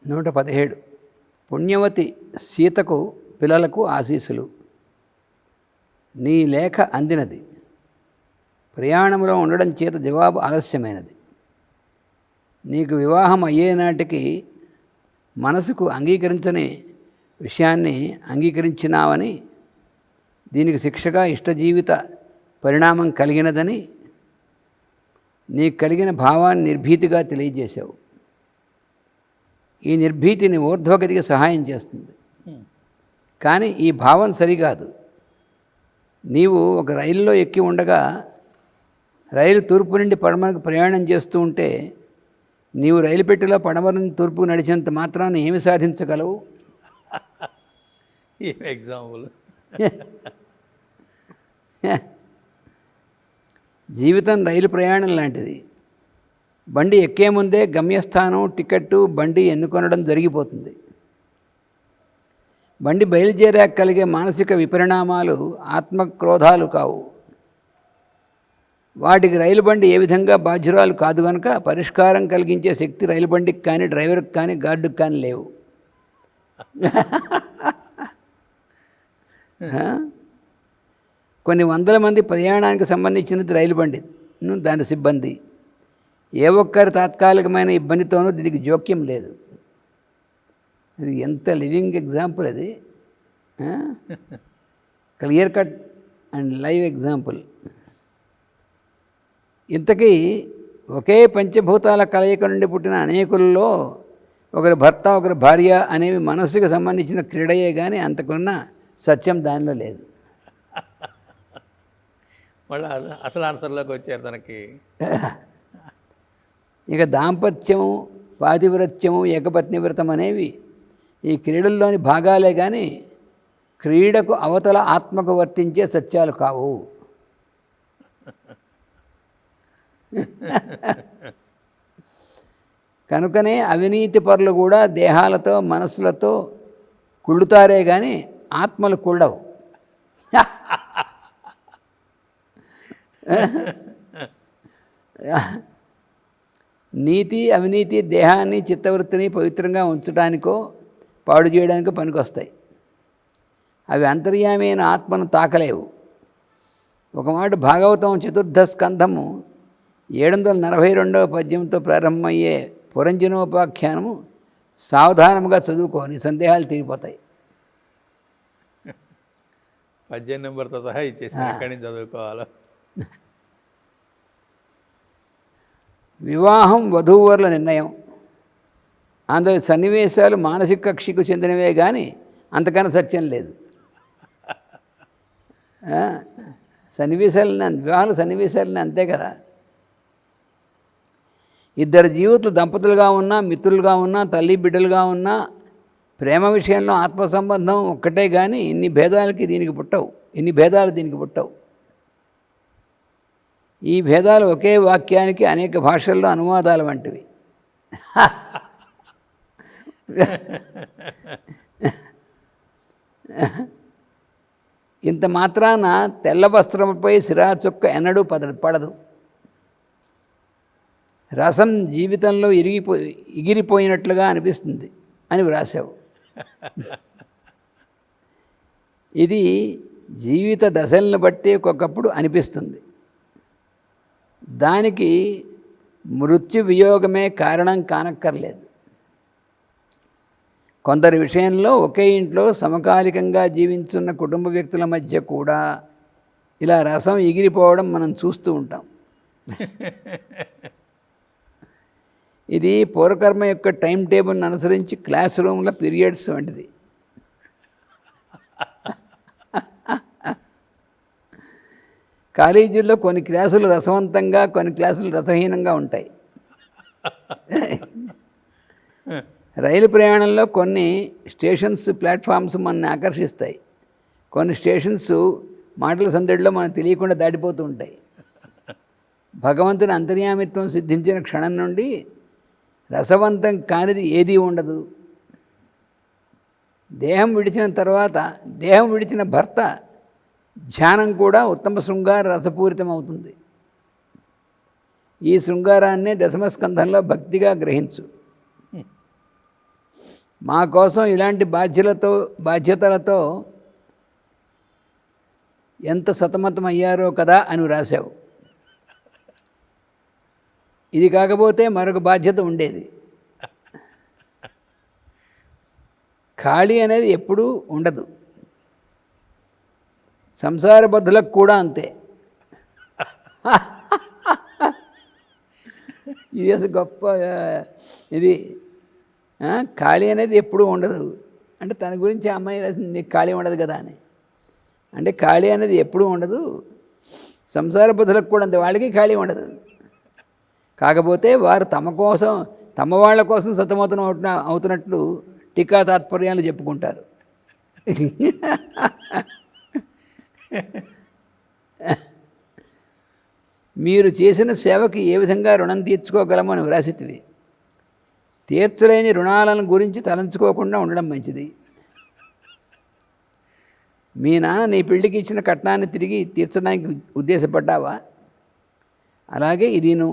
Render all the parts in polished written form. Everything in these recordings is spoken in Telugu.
117 పుణ్యవతి సీతకు పిల్లలకు ఆశీస్సులు. నీ లేఖ అందినది. ప్రయాణంలో ఉండడం చేత జవాబు ఆలస్యమైనది. నీకు వివాహం అయ్యేనాటికి మనసుకు అంగీకరించని విషయాన్ని అంగీకరించినావని, దీనికి శిక్షగా ఇష్టజీవిత పరిణామం కలిగినదని నీకు కలిగిన భావాన్ని నిర్భీతిగా తెలియజేశావు. ఈ నిర్భీతిని ఊర్ధ్వగతికి సహాయం చేస్తుంది. కానీ ఈ భావం సరికాదు. నీవు ఒక రైల్లో ఎక్కి ఉండగా రైలు తూర్పు నుండి పడమరకు ప్రయాణం చేస్తూ ఉంటే నీవు రైలు పెట్టెలో పడమర నుండి తూర్పుకు నడిచినంత మాత్రాన ఏమి సాధించగలవు? ఎగ్జాంపుల్. జీవితం రైలు ప్రయాణం లాంటిది. బండి ఎక్కే ముందే గమ్యస్థానం, టికెట్టు, బండి ఎన్నుకొనడం జరిగిపోతుంది. బండి బయలుదేరాక కలిగే మానసిక విపరిణామాలు ఆత్మక్రోధాలు కావు. వాటికి రైలు బండి ఏ విధంగా బాధ్యురాలు కాదు కనుక పరిష్కారం కలిగించే శక్తి రైలు బండికి కానీ, డ్రైవర్కి కానీ, గార్డుకి కానీ లేవు. కొన్ని వందల మంది ప్రయాణానికి సంబంధించినది రైలు బండి, దాని సిబ్బంది. ఏ ఒక్కరి తాత్కాలికమైన ఇబ్బందితోనూ దీనికి జోక్యం లేదు. ఇది ఎంత లివింగ్ ఎగ్జాంపుల్ అది. Clear cut and live example. ఇంతకీ ఒకే పంచభూతాల కలయిక నుండి పుట్టిన అనేకుల్లో ఒకరి భర్త, ఒకరి భార్య అనేవి మనస్సుకు సంబంధించిన క్రీడయే కానీ అంతకున్న సత్యం దానిలో లేదు. మళ్ళీ అసలు ఆన్సర్లోకి వచ్చారు తనకి. ఇక దాంపత్యము, పాతివ్రత్యము, ఏకపత్ని వ్రతం అనేవి ఈ క్రీడల్లోని భాగాలే కానీ క్రీడకు అవతల ఆత్మకు వర్తించే సత్యాలు కావు. కనుకనే అవినీతి పరులు కూడా దేహాలతో, మనసులతో కుళ్ళుతారే కానీ ఆత్మలు కుళ్ళవు. నీతి, అవినీతి దేహాన్ని, చిత్తవృత్తిని పవిత్రంగా ఉంచడానికో పాడు చేయడానికో పనికొస్తాయి. అవి అంతర్యామి అయిన ఆత్మను తాకలేవు. ఒక మాట భాగవతం 4వ స్కంధము 742వ పద్యంతో ప్రారంభమయ్యే పురంజనోపాఖ్యానము సావధానముగా చదువుకో, నీ సందేహాలు తీరిపోతాయి. పద్యం నెంబర్తో సహా ఇచ్చేసి ఎక్కడి నుంచి చదువుకోవాలో. వివాహం వధూవరుల నిర్ణయం. అందులో సన్నివేశాలు మానసిక కక్షకు చెందినవే కానీ అంతకన్నా సత్యం లేదు. వివాహాల సన్నివేశాలని అంతే కదా. ఇద్దరు జీవితులు దంపతులుగా ఉన్నా, మిత్రులుగా ఉన్నా, తల్లి బిడ్డలుగా ఉన్నా ప్రేమ విషయంలో ఆత్మ సంబంధం ఒక్కటే కానీ ఇన్ని భేదాలు దీనికి పుట్టవు. ఈ భేదాలు ఒకే వాక్యానికి అనేక భాషల్లో అనువాదాలు వంటివి. ఇంత మాత్రాన తెల్ల వస్త్రముపై సిరాచుక్క ఎన్నడూ పడదు. రసం జీవితంలో ఎగిరిపోయినట్లుగా అనిపిస్తుంది అని వ్రాసావు. ఇది జీవిత దశలను బట్టి ఒక్కొక్కప్పుడు అనిపిస్తుంది. దానికి మృత్యు వియోగమే కారణం కానక్కర్లేదు. కొందరి విషయంలో ఒకే ఇంట్లో సమకాలికంగా జీవించున్న కుటుంబ వ్యక్తుల మధ్య కూడా ఇలా రసం ఎగిరిపోవడం మనం చూస్తూ ఉంటాం. ఇది పూర్వకర్మ యొక్క టైం టేబుల్ని అనుసరించి క్లాస్ రూమ్ల పీరియడ్స్ వంటిది. కాలేజీల్లో కొన్ని క్లాసులు రసవంతంగా, కొన్ని క్లాసులు రసహీనంగా ఉంటాయి. రైలు ప్రయాణంలో కొన్ని స్టేషన్స్, ప్లాట్ఫామ్స్ మనల్ని ఆకర్షిస్తాయి. కొన్ని స్టేషన్స్ మాటల సందడిలో మనకు తెలియకుండా దాటిపోతూ ఉంటాయి. భగవంతుని అంతర్యామిత్వం సిద్ధించిన క్షణం నుండి రసవంతం కానిది ఏదీ ఉండదు. దేహం విడిచిన తర్వాత, దేహం విడిచిన భర్త ధ్యానం కూడా ఉత్తమ శృంగార రసపూరితం అవుతుంది. ఈ శృంగారాన్నే దశమస్కంధంలో భక్తిగా గ్రహించు. మా కోసం ఇలాంటి బాధ్యతలతో ఎంత సతమతమయ్యారో కదా అని రాశావు. ఇది కాకపోతే మరొక బాధ్యత ఉండేది. ఖాళీ అనేది ఎప్పుడూ ఉండదు. సంసార బద్ధులకు కూడా అంతే. ఇది అసలు గొప్ప ఇది. ఖాళీ అనేది ఎప్పుడూ ఉండదు అంటే తన గురించి ఆ అమ్మాయి రాసింది, నీకు ఖాళీ ఉండదు కదా అని. అంటే ఖాళీ అనేది ఎప్పుడూ ఉండదు, సంసార బద్ధులకు కూడా అంతే, వాళ్ళకి ఖాళీ ఉండదు. కాకపోతే వారు తమ వాళ్ళ కోసం సతమతం అవుతున్నట్లు టీకా తాత్పర్యాలు చెప్పుకుంటారు. మీరు చేసిన సేవకి ఏ విధంగా రుణం తీర్చుకోగలమో అని వ్రాసితివి. తీర్చలేని రుణాలను గురించి తలంచుకోకుండా ఉండడం మంచిది. మీ నాన్న నీ పెళ్లికి ఇచ్చిన కట్నాన్ని తిరిగి తీర్చడానికి ఉద్దేశపడ్డావా? అలాగే ఇదిను.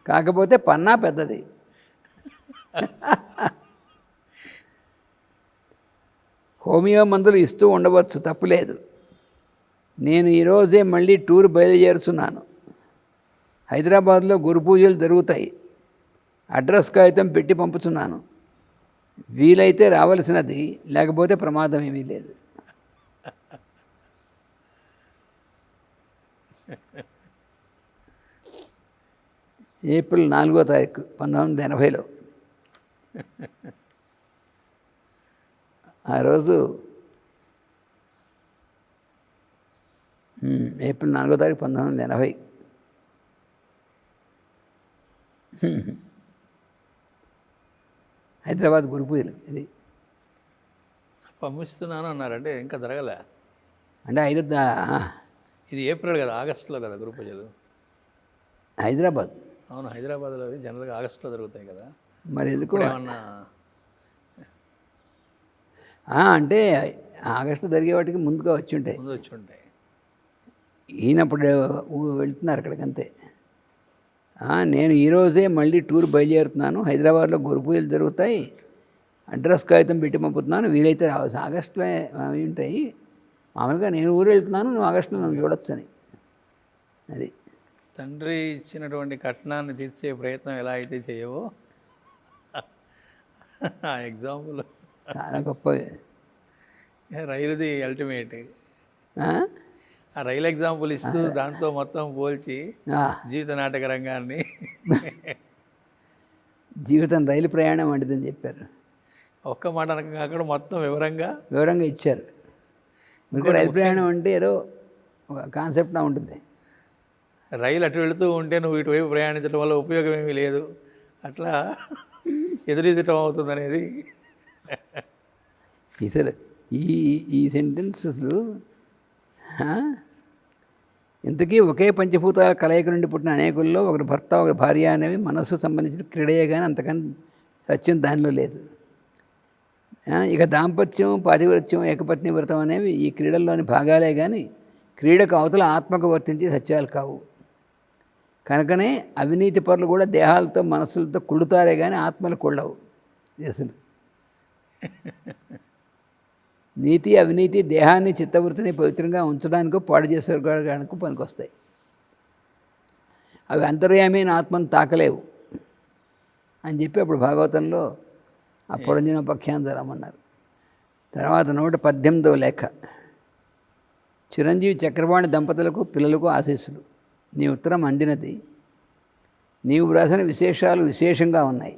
కాకపోతే పన్నా పెద్దది. హోమియో మందులు ఇస్తూ ఉండవచ్చు, తప్పులేదు. నేను ఈరోజే మళ్ళీ టూర్ బయలుదేరుతున్నాను. హైదరాబాద్లో గురు పూజలు జరుగుతాయి. అడ్రస్ కాగితం పెట్టి పంపుతున్నాను. వీలైతే రావలసినది, లేకపోతే ప్రమాదం ఏమీ లేదు. ఏప్రిల్ 4వ తారీఖు 1980లో. ఆ రోజు ఏప్రిల్ 4వ తారీఖు 1980. హైదరాబాద్ గురు పూజలు. ఇది పంపిస్తున్నాను అన్నారంటే ఇంకా జరగలే అంటే ఇది ఏప్రిల్ కదా, ఆగస్టులో కదా గురు పూజలు. హైదరాబాద్. అవును, హైదరాబాద్లో జనరల్గా ఆగస్టులో జరుగుతాయి కదా. మరి ఎందుకు ఏమన్నా అంటే ఆగస్టు జరిగే వాటికి ముందుగా వచ్చి ఉంటాయి. ఈయనప్పుడు వెళ్తున్నారు అక్కడికి, అంతే. నేను ఈరోజే మళ్ళీ టూర్ బయలుదేరుతున్నాను. హైదరాబాద్లో గురు పూజలు జరుగుతాయి. అడ్రస్ కాగితం పెట్టి పంపుతున్నాను. వీలైతే ఆగస్టులో అవి ఉంటాయి. మామూలుగా నేను ఊరు వెళ్తున్నాను, నువ్వు ఆగస్టులో నన్ను చూడొచ్చని. అది తండ్రి ఇచ్చినటువంటి కట్నాన్ని తీర్చే ప్రయత్నం ఎలా అయితే చేయవో ఆ ఎగ్జాంపుల్ చాలా గొప్ప. రైలుది అల్టిమేట్. ఆ రైలు ఎగ్జాంపుల్ ఇస్తూ దాంతో మొత్తం పోల్చి జీవిత నాటక రంగాన్ని జీవితం రైలు ప్రయాణం వంటిదని చెప్పారు. ఒక్క మాట అనక కాకుండా మొత్తం వివరంగా ఇచ్చారు. మీకు రైలు ప్రయాణం అంటే ఏదో ఒక కాన్సెప్ట్లా ఉంటుంది. రైలు అటు వెళుతూ ఉంటే నువ్వు ఇటువైపు ప్రయాణించడం వల్ల ఉపయోగం ఏమీ లేదు, అట్లా ఎదురెదటం అవుతుంది అనేది. అసలు ఈ సెంటెన్సెస్లు ఇంతకీ ఒకే పంచభూతాల కలయిక నుండి పుట్టిన అనేకుల్లో ఒకరి భర్త, ఒకరి భార్య అనేవి మనస్సు సంబంధించిన క్రీడయే కానీ అంతకని సత్యం దానిలో లేదు. ఇక దాంపత్యం, పాతివ్రత్యం, ఏకపత్ని వ్రతం అనేవి ఈ క్రీడల్లోని భాగాలే కానీ క్రీడకు అవతల ఆత్మకు వర్తించే సత్యాలు కావు. కనుకనే అవినీతి పరులు కూడా దేహాలతో, మనస్సులతో కుళ్ళుతారే కానీ ఆత్మలు కుళ్ళవు. అసలు నీతి, అవినీతి దేహాన్ని, చిత్తవృత్తిని పవిత్రంగా ఉంచడానికో పాడు చేసేయడానికి పనికొస్తాయి. అవి అంతర్యామైన ఆత్మను తాకలేవు అని చెప్పి అప్పుడు భాగవతంలో ఆ పురంజనోపాఖ్యానం జరగమన్నారు. తర్వాత 118వ లేఖ. చిరంజీవి చక్రపాణి దంపతులకు, పిల్లలకు ఆశీస్సులు. నీ ఉత్తరం అందినది. నీవు వ్రాసిన విశేషాలు విశేషంగా ఉన్నాయి.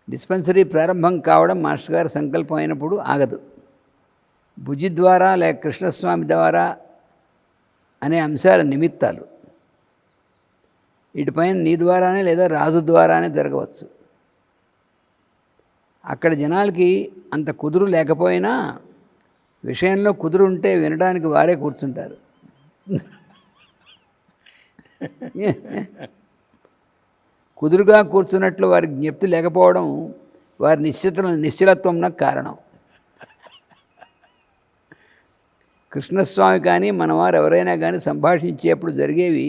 డిస్పెన్సరీ ప్రారంభం కావడం మాస్టర్ గారి సంకల్పం అయినప్పుడు ఆగదు. భుజి ద్వారా లేక కృష్ణస్వామి ద్వారా అనే అంశాల నిమిత్తాలు. ఇటుపైన నీ ద్వారానే లేదా రాజు ద్వారానే జరగవచ్చు. అక్కడ జనాలకి అంత కుదురు లేకపోయినా విషయంలో కుదురు ఉంటే వినడానికి వారే కూర్చుంటారు. కుదురుగా కూర్చున్నట్లు వారికి జ్ఞప్తి లేకపోవడం వారి నిశ్చలత్వంకు కారణం. కృష్ణస్వామి కానీ మనవారు ఎవరైనా కానీ సంభాషించేప్పుడు జరిగేవి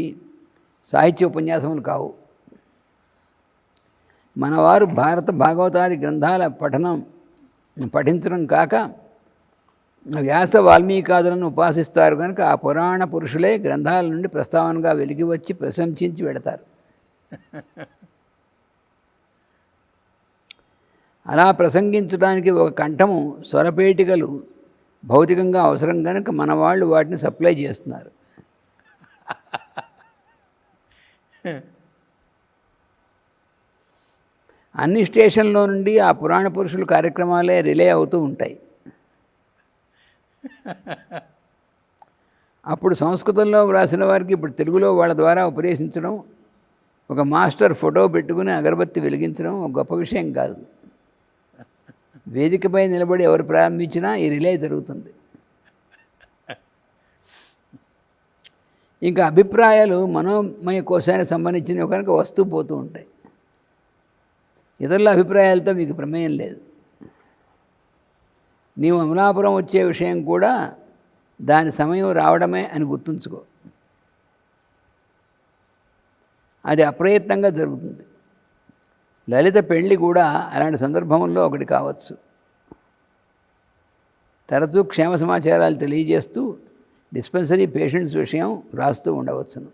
సాహిత్య ఉపన్యాసములు కావు. మనవారు భారత భాగవతాది గ్రంథాల పఠించడం కాక వ్యాస వాల్మీకాదులను ఉపాసిస్తారు కనుక ఆ పురాణ పురుషులే గ్రంథాల నుండి ప్రస్తావనగా వెలికి వచ్చి ప్రశంసించి వెడతారు. అలా ప్రసంగించడానికి ఒక కంఠము స్వరపేటికలు భౌతికంగా అవసరం కనుక మన వాళ్ళు వాటిని సప్లై చేస్తున్నారు. అన్ని స్టేషన్లో నుండి ఆ పురాణ పురుషుల కార్యక్రమాలే రిలే అవుతూ ఉంటాయి. అప్పుడు సంస్కృతంలో వ్రాసిన వారికి ఇప్పుడు తెలుగులో వాళ్ళ ద్వారా ఉపదేశించడం, ఒక మాస్టర్ ఫోటో పెట్టుకుని అగరబత్తి వెలిగించడం ఒక గొప్ప విషయం కాదు. వేదికపై నిలబడి ఎవరు ప్రారంభించినా ఈ రిలే జరుగుతుంది. ఇంకా అభిప్రాయాలు మనోమయ కోశానికి సంబంధించినవి కనుక వస్తూ పోతూ ఉంటాయి. ఇతరుల అభిప్రాయాలతో మీకు ప్రమేయం లేదు. నీవు అమలాపురం వచ్చే విషయం కూడా దాని సమయం రావడమే అని గుర్తుంచుకో. అది అప్రయత్నంగా జరుగుతుంది. లలిత పెళ్ళి కూడా అలాంటి సందర్భంలో ఒకటి కావచ్చు. తరచూ క్షేమ సమాచారాలు తెలియజేస్తూ డిస్పెన్సరీ పేషెంట్స్ విషయం రాస్తూ ఉండవచ్చును.